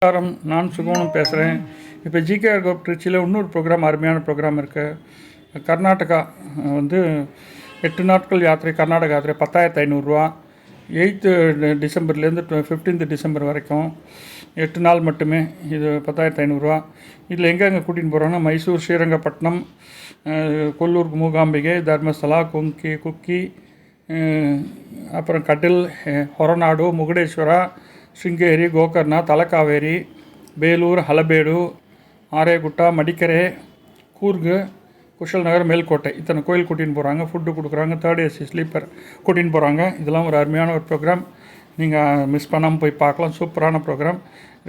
நமஸ்காரம், நான் சுகுணம் பேசுகிறேன். இப்போ ஜிகேஆர் கோப் திருச்சியில் இன்னொரு ப்ரோக்ராம், அருமையான ப்ரோக்ராம் இருக்குது. கர்நாடகா வந்து 8 நாட்கள் யாத்திரை, கர்நாடகா யாத்திரை 10,500 8 டிசம்பர்லேருந்து 15 டிசம்பர் வரைக்கும் 8 நாள் மட்டுமே. இது 10,500. இதில் எங்கெங்கே கூட்டின்னு போகிறோன்னா, மைசூர், ஸ்ரீரங்கப்பட்டினம், கொல்லூர் மூகாம்பிகை, தர்மஸ்தலா, குக்கி, அப்புறம் கட்டில், ಹೊರನಾಡು, ಮುರುಡೇಶ್ವರ, ಶೃಂಗೇರಿ, ಗೋಕರ್ಣ, ತಲಕಾವೇರಿ, ಬೇಲೂರು, ಹಲಬೇಡು, ಆರೇಗುಟ್ಟ, ಮಡಿಕೆರೆ, ಕೂರ್ಗ್, குஷல்நகர், மேல்கோட்டை, இத்தனை கோயில் கூட்டின்னு போகிறாங்க. ஃபுட்டு கொடுக்குறாங்க. 3rd AC ஸ்லீப்பர் கூட்டின்னு போகிறாங்க. இதெல்லாம் ஒரு அருமையான ஒரு ப்ரோக்ராம். நீங்கள் மிஸ் பண்ணாமல் போய் பார்க்கலாம். சூப்பரான ப்ரோக்ராம்.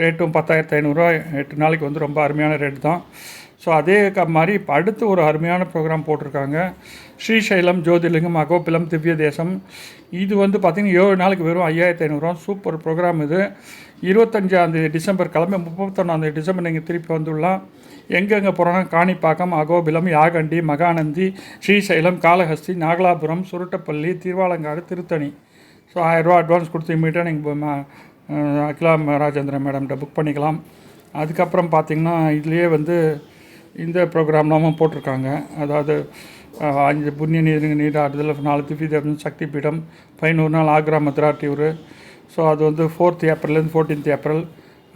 ரேட்டும் 10,500. 8 நாளைக்கு வந்து ரொம்ப அருமையான ரேட் தான். ஸோ அதே மாதிரி இப்போ அடுத்து ஒரு அருமையான ப்ரோக்ராம் போட்டிருக்காங்க. ஸ்ரீசைலம், ஜோதிர்லிங்கம், அகோபிலம், திவ்ய தேசம். இது வந்து பார்த்திங்கன்னா 7 நாளைக்கு வெறும் 5,500. சூப்பர் ப்ரோக்ராம் இது. 25 டிசம்பர் கிளம்பி 31 டிசம்பர் நீங்கள் திருப்பி வந்துடலாம். எங்கெங்கே போகிறோன்னா, காணிப்பாக்கம், அகோபிலம், யாகண்டி, மகாநந்தி, ஸ்ரீசைலம், காளஹஸ்தி, நாகலாபுரம், சுருட்டப்பள்ளி, திருவாலங்காடு, திருத்தணி. ஸோ 1000 அட்வான்ஸ் கொடுத்து இமீடியட்டாக நீங்கள் அகிலா ராஜேந்திரன் மேடம்கிட்ட புக் பண்ணிக்கலாம். அதுக்கப்புறம் பார்த்திங்கன்னா இதுலேயே வந்து இந்த ப்ரோக்ராம்லாமும் போட்டிருக்காங்க. அதாவது 5 புண்ணிய நீராடுதல், 4 திவ்ய தேவன், சக்தி பீடம், 11 நாள் ஆக்ரா மதுரா டூரு. ஸோ அது வந்து 4th ஏப்ரல்லேருந்து 14th ஏப்ரல்,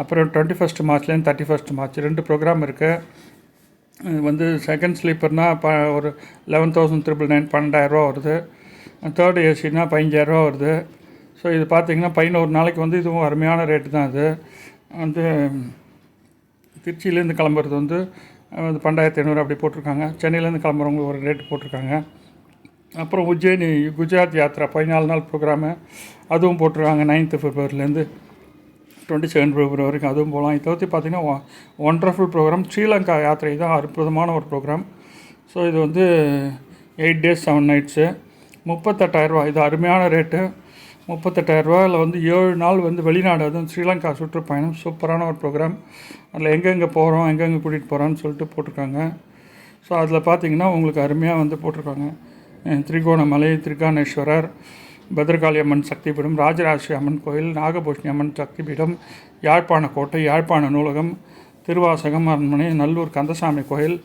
அப்புறம் 21st மார்ச்லேருந்து 31st மார்ச் 2 ப்ரோக்ராம் இருக்குது. வந்து செகண்ட் ஸ்லீப்பர்னால் ஒரு 11,999, 12,000 வருது. 3rd ஏசினா 15,000 வருது. ஸோ இது பார்த்திங்கன்னா 11 நாளைக்கு வந்து இதுவும் அருமையான ரேட்டு தான். அது வந்து திருச்சியிலேருந்து கிளம்புறது வந்து 12,500 அப்படி போட்டிருக்காங்க. சென்னையிலேருந்து கிளம்புறவங்க ஒரு ரேட்டு போட்டிருக்காங்க. அப்புறம் உஜ்ஜயினி குஜராத் யாத்ரா 14 நாள் ப்ரோக்ராமு அதுவும் போட்டிருக்காங்க. 9th ஃபெப்ரவரிலேருந்து 27 ஃபெப்ரவரி வரைக்கும் அதுவும் போகலாம். இதை பற்றி பார்த்திங்கன்னா ஒண்டர்ஃபுல் ப்ரோக்ராம். ஸ்ரீலங்கா யாத்திரை தான் அற்புதமான ஒரு ப்ரோக்ராம். ஸோ இது வந்து 8 days 7 nights 38,000. இது அருமையான ரேட்டு. 38,000 வந்து 7 நாள் வந்து வெளிநாடு, அதுவும் ஸ்ரீலங்கா சுற்றுப்பயணம். சூப்பரான ஒரு ப்ரோக்ராம். அதில் எங்கெங்கே போகிறோம், எங்கெங்கே கூட்டிகிட்டு போகிறோன்னு சொல்லிட்டு போட்டிருக்காங்க. ஸோ அதில் பார்த்திங்கன்னா உங்களுக்கு அருமையாக வந்து போட்டிருக்காங்க. திரிகோணமலை, திரிகானேஸ்வரர், பத்ரகாளி அம்மன் சக்திபீடம், ராஜராஜேஸ்வரி அம்மன் கோயில், நாகபூஷணி அம்மன் சக்திபீடம், யாழ்ப்பாண கோட்டை, யாழ்ப்பாண நூலகம், திருவாசகம் அரண்மனை, நல்லூர் கந்தசாமி கோயில்,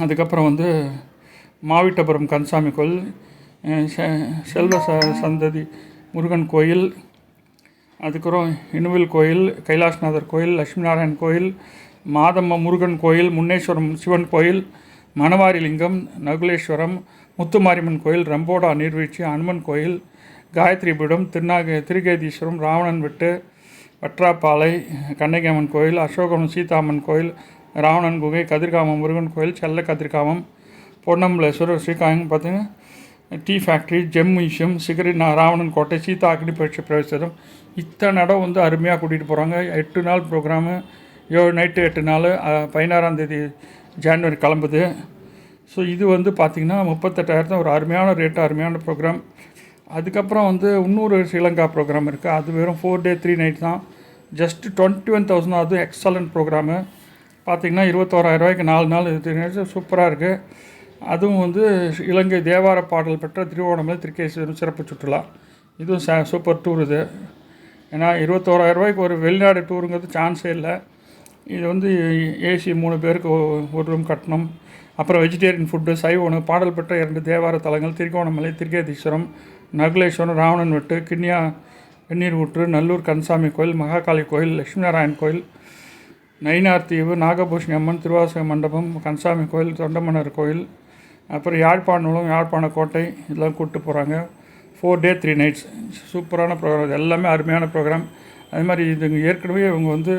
அதுக்கப்புறம் வந்து மாவிட்டபுரம் கந்தசாமி கோயில், செல்வ சந்ததி முருகன் கோயில், அதுக்கப்புறம் இணுவில் கோயில், கைலாஷ்நாதர் கோயில், லட்சுமி நாராயண் கோயில், மாதம்ம முருகன் கோயில், முன்னேஸ்வரம் சிவன் கோயில், மணவாரி லிங்கம், நகுலேஸ்வரம், முத்துமாரியம்மன் கோயில், ரம்போடா நீர்வீழ்ச்சி, அனுமன் கோயில், காயத்ரி பீடம், திருகேதீஸ்வரம், ராவணன் வெட்டு, வற்றாப்பாலை, கண்ணகி அம்மன் கோயில், அசோகவனம் சீதாம்மன் கோயில், ராவணன் குகை, கதிர்காமம் முருகன் கோயில், செல்ல கதிர்காமம், பொன்னம்பலேஸ்வரர், ஸ்ரீகாயம் பார்த்திங்கன்னா tea factory, gem museum, Sigiri Ravanan கோட்டை, சீதா அக்னி பயிற்சி பிரவேசம். இத்தனை இடம் வந்து அருமையாக கூட்டிகிட்டு போகிறாங்க. 8 நாள் ப்ரோக்ராமு, 7 நைட்டு 8 நாள். 16 ஜனவரி கிளம்புது. ஸோ இது வந்து பார்த்திங்கன்னா 38,000 ஒரு அருமையான ரேட்டு, அருமையான ப்ரோக்ராம். அதுக்கப்புறம் வந்து இன்னொரு ஸ்ரீலங்கா ப்ரோக்ராம் இருக்குது. அது வெறும் 4 day 3 night தான். ஜஸ்ட் 21,000. அது எக்ஸலண்ட் ப்ரோக்ராமு. பார்த்திங்கன்னா 21,000 4 நாள் 3 nights சூப்பராக இருக்குது. அதுவும் வந்து இலங்கை தேவார பாடல் பெற்ற திருவோணமலை, திருக்கேஸ்வரம் சிறப்பு சுற்றுலா. இதுவும் சூப்பர் டூர் இது. ஏன்னா 21,000 ஒரு வெளிநாடு டூருங்கிறது சான்ஸே இல்லை. இது வந்து ஏசி 3 பேருக்கு ஒரு ரூம் கட்டணும். அப்புறம் வெஜிடேரியன் ஃபுட்டு, சைவ உணவு, பாடல் பெற்ற 2 தேவார தலங்கள், திருகோணமலை, திருகேதீஸ்வரம், நகுலேஸ்வரம், ராவணன் வெட்டு, கிண்ணியா வெந்நீர் ஊற்று, நல்லூர் கந்தசாமி கோயில், மகாகாளி கோயில், லட்சுமி நாராயண் கோயில், நயினார் தீவு, நாகபூஷணி அம்மன், திருவாசக மண்டபம், கந்தசாமி கோயில், தொண்டமன்னர் கோயில், அப்புறம் யாழ்ப்பாண நூலகம், யாழ்ப்பாண கோட்டை, இதெல்லாம் கூப்பிட்டு போகிறாங்க. 4 day 3 nights சூப்பரான ப்ரோக்ராம். இது எல்லாமே அருமையான ப்ரோக்ராம். அது மாதிரி இதுங்க ஏற்கனவே இவங்க வந்து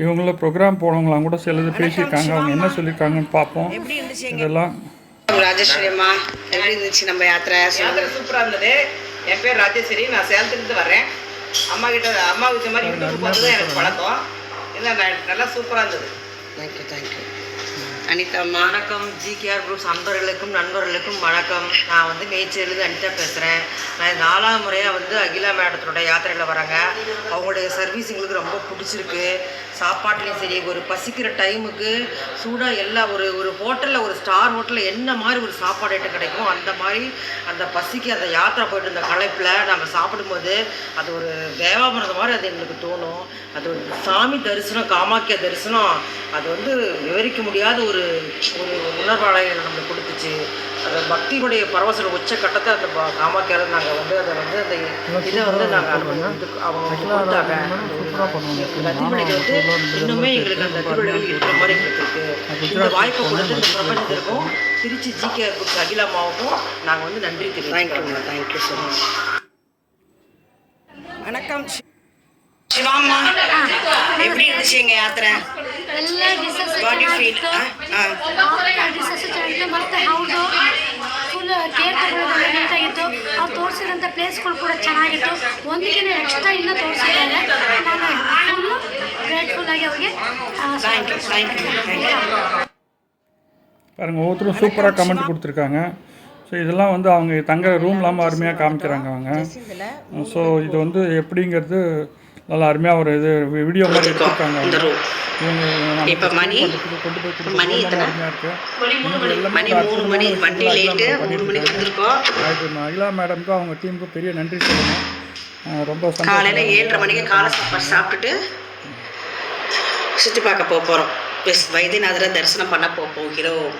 இவங்கள ப்ரோக்ராம் போனவங்களாம் கூட சிலது பேசியிருக்காங்க. அவங்க என்ன சொல்லியிருக்காங்கன்னு பார்ப்போம். இதெல்லாம் ராஜேஸ்வரி அம்மா எப்படி இருந்துச்சு நம்ம யாத்திரை? சூப்பராக இருந்தது. என் பேர் ராஜேஸ்வரி. நான் சேலத்துலேருந்து வரேன். அம்மா வச்ச மாதிரி யூடியூப் பார்த்து தான் எனக்கு பழக்கம். இதான் நல்லா சூப்பராக இருந்தது. தேங்க்யூ. அனிதாம்மா. வணக்கம் ஜிகேஆர் குரூப்ஸ் அன்பர்களுக்கும் நண்பர்களுக்கும் வணக்கம். நான் வந்து மேச்சேரியிலேருந்து அனிதா பேசுகிறேன். நான் 4ஆவது முறையாக வந்து அகிலா மேடத்தோட யாத்திரையில் வராங்க. அவங்களுடைய சர்வீஸ் எங்களுக்கு ரொம்ப பிடிச்சிருக்கு. சாப்பாட்டுலேயும் சரி, ஒரு பசிக்கிற டைமுக்கு சூடாக எல்லாம் ஒரு ஹோட்டலில், ஒரு ஸ்டார் ஹோட்டலில் என்ன மாதிரி ஒரு சாப்பாடு ஐட்டம் கிடைக்கும் அந்த மாதிரி அந்த பசிக்கு அந்த யாத்திரை போய்ட்டு இருந்த களைப்பில் நம்ம சாப்பிடும்போது அது ஒரு தேவாமிரதம் மாதிரி அது எங்களுக்கு தோணும். அது ஒரு சாமி தரிசனம், காமாக்கிய தரிசனம், அது வந்து விவரிக்க முடியாத ஒரு உணர்வாளை நம்மளுக்கு கொடுத்துச்சு. அந்த பக்தியுடைய பரவச உச்ச கட்டத்தை அந்த காமாக்கியால் நாங்கள் வந்து அதை வந்து அந்த இதை வந்து நாங்கள் அவங்க கொடுத்தாங்க. கத்திமலைக்கு வந்து இன்னுமே எங்களுக்கு அந்த திருவிழாவில் இருக்கிற மாதிரி எங்களுக்கு இருக்குது. இந்த வாய்ப்பை கொடுத்து இந்த பிரபஞ்சத்திற்கும் திருச்சி ஜிகேஆர் குரூப்ஸ் அகிலாமாவுக்கும் நாங்கள் வந்து நன்றி தெரிவிக்கிறோம். Thank you so much. வணக்கம் சிவாம்மா, எப்படி இருந்துச்சு எங்கள் யாத்திரை? ಎಲ್ಲ dishes What do you feel? Dishes ಚೆನ್ನಾಗಿತ್ತು. ಮತ್ತು ಹೌದು ಫುಲ್ ಕೇರ್ ತಗೊಳ್ಳೋದು ನೀಟಾಗಿತ್ತು. ಅವ್ರು ತೋರಿಸಿರೋಂಥ ಪ್ಲೇಸ್ಗಳು ಕೂಡ ಚೆನ್ನಾಗಿತ್ತು. ಒಂದಿಗೆ ಎಕ್ಸ್ಟ್ರಾ ಇನ್ನೂ ತೋರಿಸಿದ್ದಾರೆ. ನಾನು ಫುಲ್ಲು ಗ್ರೇಟ್ಫುಲ್ ಆಗಿ ಅವ್ರಿಗೆ பாருங்கள், ஒவ்வொருத்தரும் சூப்பராக கமெண்ட் கொடுத்துருக்காங்க. ஸோ இதெல்லாம் வந்து அவங்க தங்க ரூம் இல்லாமல் அருமையாக காமிக்கிறாங்க அவங்க. ஸோ இது வந்து எப்படிங்கிறது நல்லா அருமையாக ஒரு இது வீடியோ மாதிரி எடுத்துருக்காங்க. இப்போ மணி மணி அருமையாக இருக்குது. மணி 3 மணி, வண்டி லேட்டு, 3 மணிக்கு வந்திருக்கோம். அகிலா மேடம்க்கும் அவங்க டீமுக்கும் பெரிய நன்றி சொல்லணும். ரொம்ப காலையில் 7:30 மணிக்கு காலை சாப்பாடு சாப்பிட்டுட்டு சுற்றி பார்க்க போகிறோம். வைத்தியநாதரை தரிசனம் பண்ண போகிறோம்.